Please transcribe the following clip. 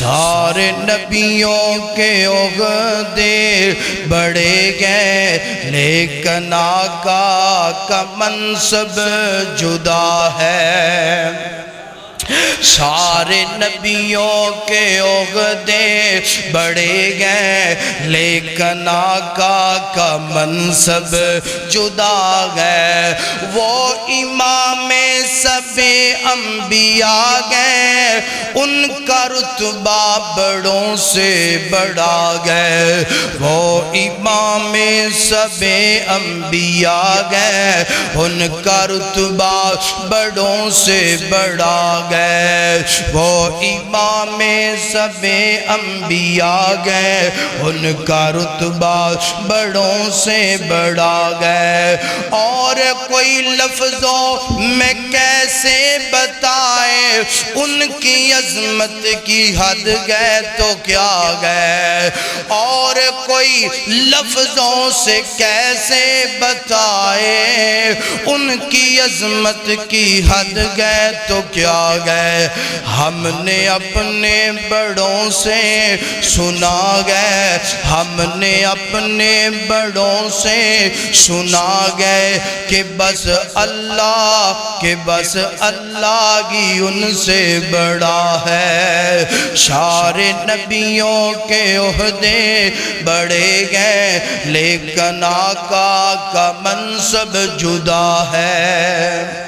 سارے نبیوں کے عہدے بڑھے گئے لیکن آقا کا منصب جدا ہے۔ سارے نبیوں کے عہدے بڑھے گئے لیکن آقا کا منصب جدا ہے۔ وہ امام سب انبیاء گئے، ان کا رتبہ بڑوں سے بڑا گئے۔ وہ امام سب انبیاء گئے، ان کا رتبہ بڑوں سے بڑا گئے۔ وہ امام سب انبیاء گئے، ان کا رتبہ بڑوں سے بڑا گئے۔ اور کوئی لفظوں میں کیسے بتائے ان کی عظمت کی حد گئے تو کیا گئے، اور کوئی لفظوں سے کیسے بتائے ان کی عظمت کی حد گئے تو کیا گئے۔ ہم نے اپنے بڑوں سے سنا گئے، ہم نے اپنے بڑوں سے سنا گئے کہ بس اللہ کی ان سے بڑا ہے۔ سارے نبیوں کے عہدے بڑھے گئے لیکن آقا کا منصب جدا ہے۔